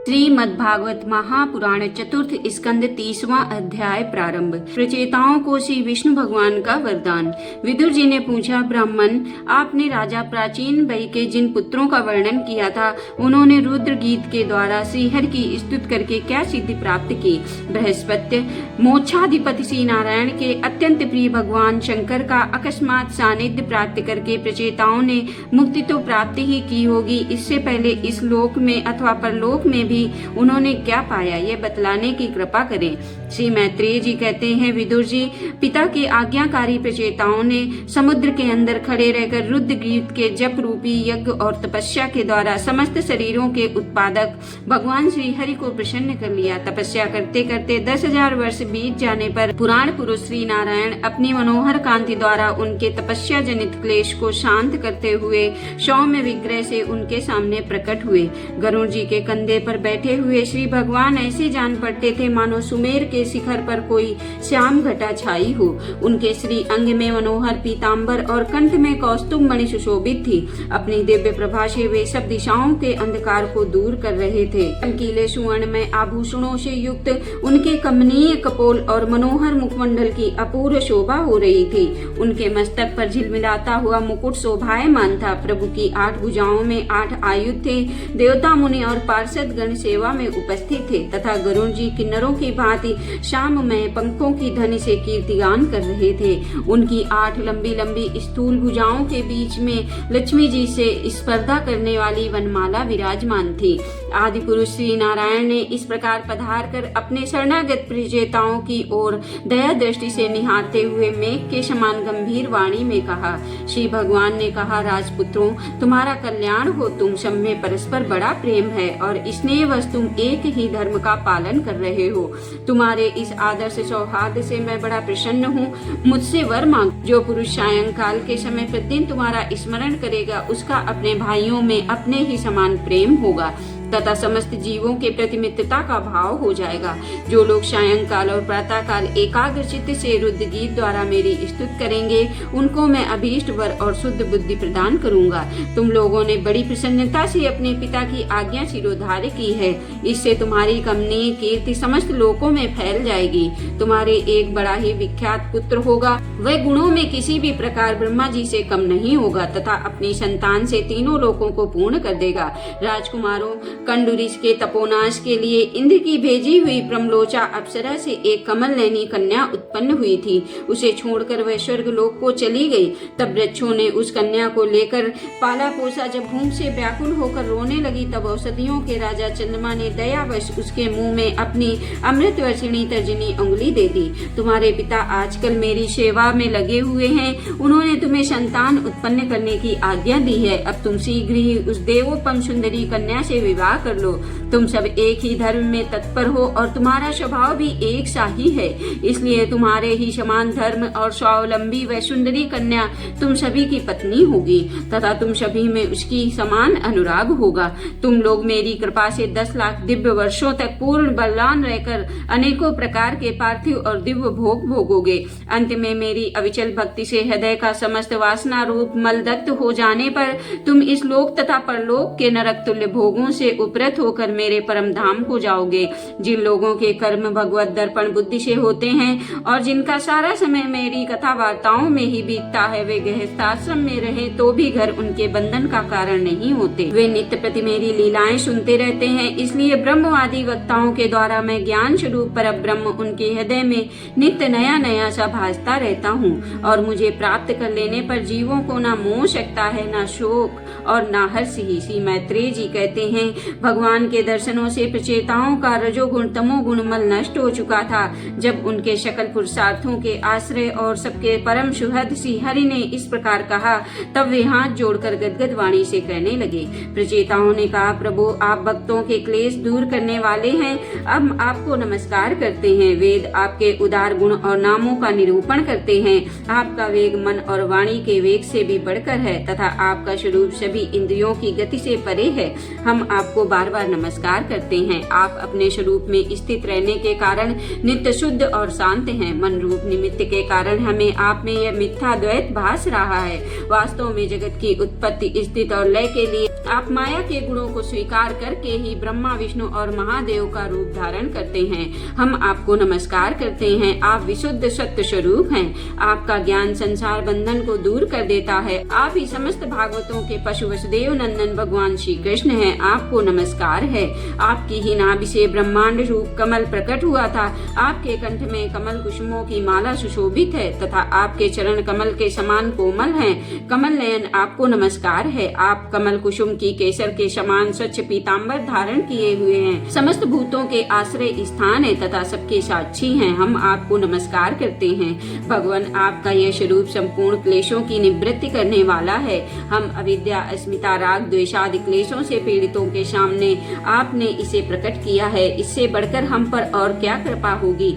श्रीमद्भागवत महापुराण चतुर्थ स्कंद 30वां अध्याय प्रारंभ। प्रचेताओं को श्री विष्णु भगवान का वरदान। विदुर जी ने पूछा, ब्राह्मण, आपने राजा प्राचीन बई के जिन पुत्रों का वर्णन किया था, उन्होंने रुद्र गीत के द्वारा श्रीहरि की स्तुति करके क्या सिद्धि प्राप्त की? बृहस्पति, मोक्षाधिपति श्री नारायण के अत्यंत प्रिय भगवान शंकर का अकस्मात सानिध्य प्राप्त करके प्रचेताओं ने मुक्ति तो प्राप्ति ही की होगी। इससे पहले इस लोक में अथवा परलोक में भी उन्होंने क्या पाया, ये बतलाने की कृपा करें। श्री मैत्रेय जी कहते हैं, विदुर जी, पिता के आज्ञाकारी प्रचेताओं ने समुद्र के अंदर खड़े रहकर रुद्र गीत के जप रूपी यज्ञ और तपस्या के द्वारा समस्त शरीरों के उत्पादक भगवान श्री हरि को प्रसन्न कर लिया। तपस्या करते करते 10,000 वर्ष बीत जाने पर पुराण पुरुष श्री नारायण अपनी मनोहर कांति द्वारा उनके तपस्या जनित क्लेश को शांत करते हुए सौम्य विग्रह से उनके सामने प्रकट हुए। गरुड़ जी के कंधे पर बैठे हुए श्री भगवान ऐसे जान पड़ते थे मानो सुमेर के शिखर पर कोई श्याम घटा छाई हो। उनके श्री अंग में मनोहर पीताम्बर और कंठ में कौस्तुभ मणि सुशोभित थी। अपनी दिव्य प्रभा से वे सब दिशाओं के अंधकार को दूर कर रहे थे। चमकीले सुवर्ण में आभूषणों से युक्त उनके कमनीय कपोल और मनोहर मुखमंडल की अपूर्व शोभा हो रही थी। उनके मस्तक पर झिलमिलाता हुआ मुकुट शोभायमान था। प्रभु की 8 भुजाओं में 8 आयुध थे। देवता मुनि और पार्षद गण सेवा में उपस्थित थे तथा गरुड़ जी किन्नरों की भांति श्याममय पंखों की ध्वनि से कीर्तिगान कर रहे थे। उनकी 8 लंबी लंबी स्थूल भुजाओं के बीच में लक्ष्मी जी से स्पर्धा करने वाली वनमाला विराजमान थी। आदि पुरुष श्री नारायण ने इस प्रकार पधार कर अपने शरणागत प्रचेताओं की ओर दया दृष्टि से निहारते हुए मेघ के समान गंभीर वाणी में कहा। श्री भगवान ने कहा, राजपुत्रों, तुम्हारा कल्याण हो। तुम सब में परस्पर बड़ा प्रेम है और स्नेहवश तुम एक ही धर्म का पालन कर रहे हो। तुम्हारे इस आदर्श सौहार्द से मैं बड़ा प्रसन्न हूँ। मुझसे वर मांग। जो पुरुष सायंकाल के समय प्रतिदिन तुम्हारा स्मरण करेगा, उसका अपने भाइयों में अपने ही समान प्रेम होगा तथा समस्त जीवों के प्रति मित्रता का भाव हो जाएगा। जो लोग सायंकाल और प्रातः काल एकाग्र चित्त से रुद्र गीत द्वारा मेरी स्तुति करेंगे, उनको मैं अभीष्ट वर और शुद्ध बुद्धि प्रदान करूंगा। तुम लोगों ने बड़ी प्रसन्नता से अपने पिता की आज्ञा शिरोधार्य की है। इससे तुम्हारी कमनीय कीर्ति समस्त लोकों में फैल जाएगी। तुम्हारे एक बड़ा ही विख्यात पुत्र होगा। वह गुणों में किसी भी प्रकार ब्रह्मा जी से कम नहीं होगा तथा अपनी संतान से तीनों लोकों को पूर्ण कर देगा। राजकुमारों, कंडुरिश के तपोनाश के लिए इंद्र की भेजी हुई प्रमलोचा अप्सरा से एक कमल नैनी कन्या उत्पन्न हुई थी। उसे छोड़कर वह स्वर्ग लोक को चली गई। तब वृक्षों ने उस कन्या को लेकर पाला पोसा। जब भूख से व्याकुल होकर रोने लगी, तब औषधियों के राजा चंद्रमा ने दयावश उसके मुंह में अपनी अमृत वर्षिणी तर्जनी उंगली दे दी। तुम्हारे पिता आजकल मेरी सेवा में लगे हुए हैं। उन्होंने तुम्हें संतान उत्पन्न करने की आज्ञा दी है। अब तुम शीघ्र ही उस देवोपम सुंदरी कन्या से विवाह कर लो। तुम सब एक ही धर्म में तत्पर हो और तुम्हारा स्वभाव भी एक सा ही है। इसलिए तुम्हारे ही समान धर्म और स्वावलंबी वह सुंदरी कन्या तुम सभी की पत्नी होगी तथा तुम सभी में उसकी समान अनुराग होगा। तुम लोग मेरी कृपा से 10 लाख दिव्य वर्षों तक पूर्ण बलवान रहकर अनेकों प्रकार के पार्थिव और दिव्य भोग भोगोगे। अंत में मेरी अविचल भक्ति से हृदय का समस्त वासना रूप मलदग्ध हो जाने पर तुम इस लोक तथा परलोक के नरक तुल्य भोगों से उपरत होकर मेरे परम धाम को जाओगे। जिन लोगों के कर्म भगवत दर्पण बुद्धि से होते हैं और जिनका सारा समय मेरी कथा वार्ताओं में ही बीतता है, वे गृहस्थाश्रम में रहे तो भी घर उनके बंधन का कारण नहीं होते। वे नित्य प्रति मेरी लीलाएं सुनते रहते हैं। इसलिए ब्रह्मवादी वक्ताओं के द्वारा मैं ज्ञान स्वरूप पर ब्रह्म उनके हृदय में नित्य नया नया सा भासता रहता हूँ। और मुझे प्राप्त कर लेने पर जीवों को ना मोह सकता है, ना शोक और ना हर्ष ही। श्री मैत्रेय जी कहते हैं, भगवान के दर्शनों से प्रचेताओं का रजोगुण तमोगुण मल नष्ट हो चुका था। जब उनके सकल पुरुषार्थों के आश्रय और सबके परम सुहृद श्री हरि ने इस प्रकार कहा, तब वे हाथ जोड़कर गदगद वाणी से कहने लगे। प्रचेताओं ने कहा, प्रभु, आप भक्तों के क्लेश दूर करने वाले हैं। अब आपको नमस्कार करते हैं। वेद आपके उदार गुण और नामों का निरूपण करते हैं। आपका वेग मन और वाणी के वेग से भी बढ़कर है तथा आपका स्वरूप सभी सभी इंद्रियों की गति से परे है, हम आपको बार बार नमस्कार करते हैं। आप अपने स्वरूप में स्थित रहने के कारण नित्य शुद्ध और शांत हैं। मन रूप निमित्त के कारण हमें आप में यह मिथ्या द्वैत भास रहा है। वास्तव में जगत की उत्पत्ति, स्थिति और लय के लिए आप माया के गुणों को स्वीकार करके ही ब्रह्मा, विष्णु और महादेव का रूप धारण करते हैं। हम आपको नमस्कार करते हैं। आप विशुद्ध सत्य स्वरूप हैं। आपका ज्ञान संसार बंधन को दूर कर देता है। आप ही समस्त भागवतों के पशु वसुदेव नंदन भगवान श्री कृष्ण हैं। आपको नमस्कार है। आपकी ही नाभि से ब्रह्मांड रूप कमल प्रकट हुआ था। आपके कंठ में कमल कुसुमों की माला सुशोभित है तथा आपके चरण कमल के समान कोमल हैं। कमल नयन आपको नमस्कार है। आप कमल कुसुम की केसर के समान स्वच्छ पीताम्बर धारण किए हुए हैं। समस्त भूतों के आश्रय स्थान है तथा सबके साक्षी हैं। हम आपको नमस्कार करते हैं। भगवान, आपका यह स्वरूप संपूर्ण क्लेशों की निवृत्ति करने वाला है। हम अविद्या, अस्मिता, राग, द्वेषादि क्लेशों से पीड़ितों के सामने आपने इसे प्रकट किया है। इससे बढ़कर हम पर और क्या कृपा होगी।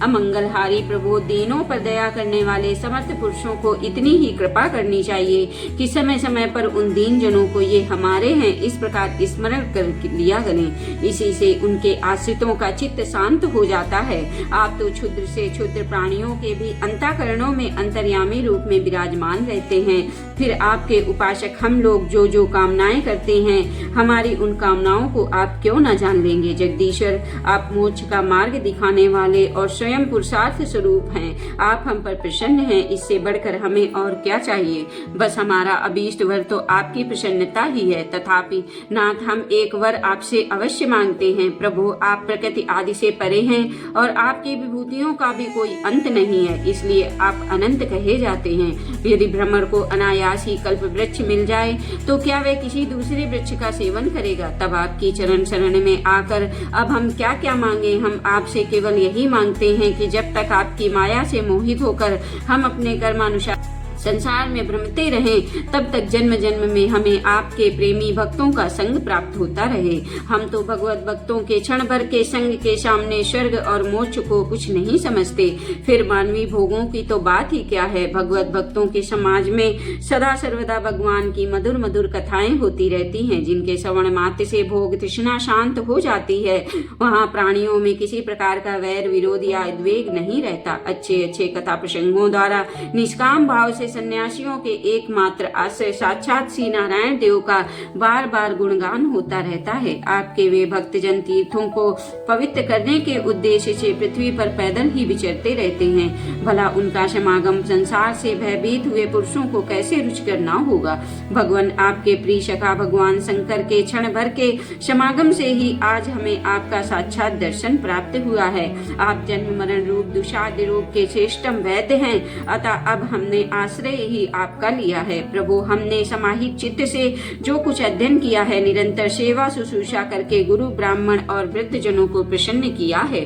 अमंगलहारी प्रभु, दीनों पर दया करने वाले समर्थ पुरुषों को इतनी ही कृपा करनी चाहिए कि समय समय पर उन दीन जनों को ये हमारे हैं इस प्रकार स्मरण कर लिया करें। इसी से उनके आश्रितों का चित्त शांत हो जाता है। आप तो क्षुद्र से क्षुद्र प्राणियों के भी अंतःकरणों में अंतर्यामी रूप में विराजमान रहते हैं। फिर आपके उपासक हम लोग जो जो कामनाएं करते हैं, हमारी उन कामनाओं को आप क्यों न जान लेंगे। जगदीश्वर, आप मोक्ष का मार्ग दिखाने वाले और स्वयं पुरुषार्थ स्वरूप हैं। आप हम पर प्रसन्न हैं। इससे बढ़कर हमें और क्या चाहिए। बस हमारा अभीष्ट वर तो आपकी प्रसन्नता ही है। तथापि नाथ, हम एक वर आपसे अवश्य मांगते हैं। प्रभु, आप प्रकृति आदि से परे हैं और आपकी विभूतियों का भी कोई अंत नहीं है, इसलिए आप अनंत कहे जाते हैं। यदि भ्रमर को अनायास ही कल्प वृक्ष मिल जाए तो क्या वह किसी दूसरे वृक्ष का सेवन करेगा। तब आपकी चरण शरण में आकर अब हम क्या क्या मांगे। हम आपसे केवल यही मांगते हैं कि जब तक आपकी माया से मोहित होकर हम अपने कर्मानुसार संसार में भ्रमते रहें, तब तक जन्म जन्म में हमें आपके प्रेमी भक्तों का संग प्राप्त होता रहे। हम तो भगवत भक्तों के क्षण भर के संग के सामने स्वर्ग और मोक्ष को कुछ नहीं समझते। फिर मानवीय भोगों की तो बात ही क्या है। भगवत भक्तों के समाज में सदा सर्वदा भगवान की मधुर मधुर कथाएं होती रहती हैं, जिनके श्रवण मात्र से भोग तृष्णा शांत हो जाती है। वहाँ प्राणियों में किसी प्रकार का वैर, विरोध या उद्वेग नहीं रहता। अच्छे अच्छे कथा प्रसंगों द्वारा निष्काम भाव से सन्यासियों के एकमात्र आश्रय साक्षात श्री नारायण देव का बार बार गुणगान होता रहता है। आपके वे भक्तजन तीर्थों को पवित्र करने के उद्देश्य से पृथ्वी पर पैदल ही विचरते रहते हैं। भला उनका समागम संसार से भयभीत हुए पुरुषों को कैसे रुचिकर न होगा। भगवान, आपके प्रिय सखा भगवान शंकर के क्षण भर के समागम से ही आज हमें आपका साक्षात दर्शन प्राप्त हुआ है। आप जन्म मरण रूप दुष्टादि रूप के श्रेष्ठतम वैद्य हैं, अतः अब हमने आश्रय ही आपका लिया है। प्रभु, हमने समाहित चित्त से जो कुछ अध्ययन किया है, निरंतर सेवा शुश्रूषा करके गुरु, ब्राह्मण और वृद्ध जनों को प्रसन्न किया है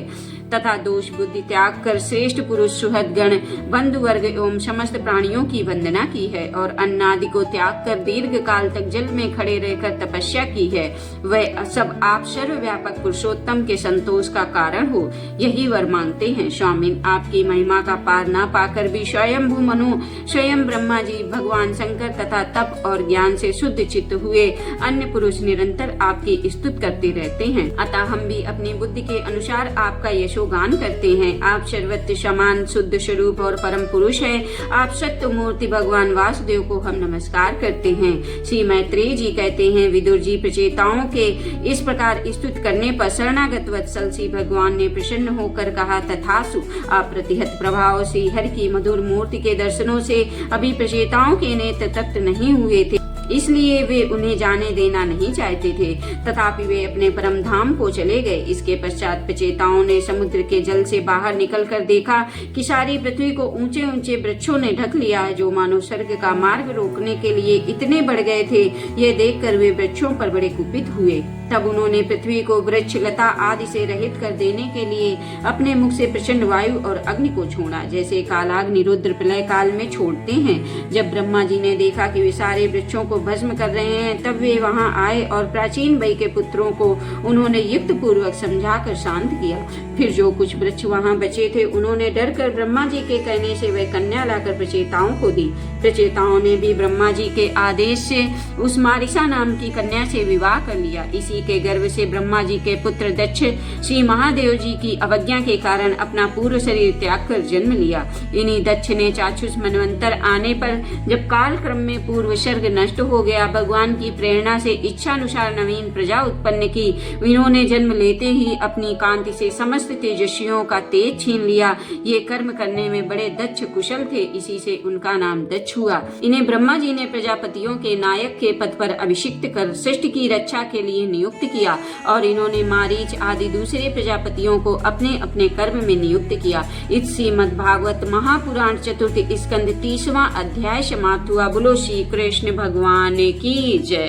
तथा दोष बुद्धि त्याग कर श्रेष्ठ पुरुष, सुहृद गण, बंधु वर्ग एवं समस्त प्राणियों की वंदना की है और अन्नादि को त्याग कर दीर्घ काल तक जल में खड़े रहकर तपस्या की है। वह सब आप सर्वव्यापक पुरुषोत्तम के संतोष का कारण हो, यही वर मांगते हैं। स्वामिन, आपकी महिमा का पार न पाकर भी स्वयं मनु, स्वयं ब्रह्मा जी, भगवान शंकर तथा तप और ज्ञान से शुद्ध चित्त हुए अन्य पुरुष निरंतर आपकी स्तुति करते रहते हैं। अतः हम भी अपनी बुद्धि के अनुसार आपका यशो गान करते हैं। आप सर्वत्र समान शुद्ध स्वरूप और परम पुरुष हैं। आप सत्य मूर्ति भगवान वासुदेव को हम नमस्कार करते हैं। श्री मैत्रेय जी कहते हैं, विदुर जी प्रचेताओं के इस प्रकार स्तुति करने पर शरणागत वत्सल श्री भगवान ने प्रसन्न होकर कहा, तथासु। आप प्रतिहत प्रभाव श्री हरि की मधुर मूर्ति के दर्शनों से अभी प्रचेताओं के नेत्र तप्त नहीं हुए थे, इसलिए वे उन्हें जाने देना नहीं चाहते थे। तथापि वे अपने परम धाम को चले गए। इसके पश्चात प्रचेताओं ने समुद्र के जल से बाहर निकलकर देखा कि सारी पृथ्वी को ऊंचे ऊंचे वृक्षों ने ढक लिया है, जो मानो स्वर्ग का मार्ग रोकने के लिए इतने बढ़ गए थे। ये देखकर वे वृक्षों पर बड़े कुपित हुए। तब उन्होंने पृथ्वी को वृक्ष, लता आदि से रहित कर देने के लिए अपने मुख से प्रचंड वायु और अग्नि को छोड़ा, जैसे कालाग्नि रुद्र प्रलय काल में छोड़ते हैं। जब ब्रह्मा जी ने देखा कि वे सारे वृक्षों को भस्म कर रहे हैं, तब वे वहां आए और प्राचीन वै के पुत्रों को उन्होंने युक्त पूर्वक समझाकर शांत किया। फिर जो कुछ वृक्ष वहां बचे थे, उन्होंने डर कर ब्रह्मा जी के कहने से वह कन्या लाकर प्रचेताओं को दी। प्रचेताओं ने भी ब्रह्मा जी के आदेश से उस मारिसा नाम की कन्या से विवाह कर लिया। इसी के गर्भ से ब्रह्मा जी के पुत्र दक्ष श्री महादेव जी की अवज्ञा के कारण अपना पूर्व शरीर त्याग कर जन्म लिया। इन्हीं दक्ष ने चाक्षुष मनवंतर आने पर, जब काल क्रम में पूर्व सर्ग नष्ट हो गया, भगवान की प्रेरणा से इच्छानुसार नवीन प्रजा उत्पन्न की। इन्होंने जन्म लेते ही अपनी कांति से समस्त तेजस्वियों का तेज छीन लिया। ये कर्म करने में बड़े दक्ष कुशल थे, इसी से उनका नाम दक्ष हुआ। इन्हें ब्रह्मा जी ने प्रजापतियों के नायक के पद पर अभिषिक्त कर सृष्टि की रक्षा के लिए नियुक्त किया और इन्होंने मारीच आदि दूसरे प्रजापतियों को अपने अपने कर्म में नियुक्त किया। इस श्रीमद्भागवत महापुराण चतुर्थ स्कंद 30वां अध्याय समाप्त हुआ। बोलो श्री कृष्ण भगवान की जय।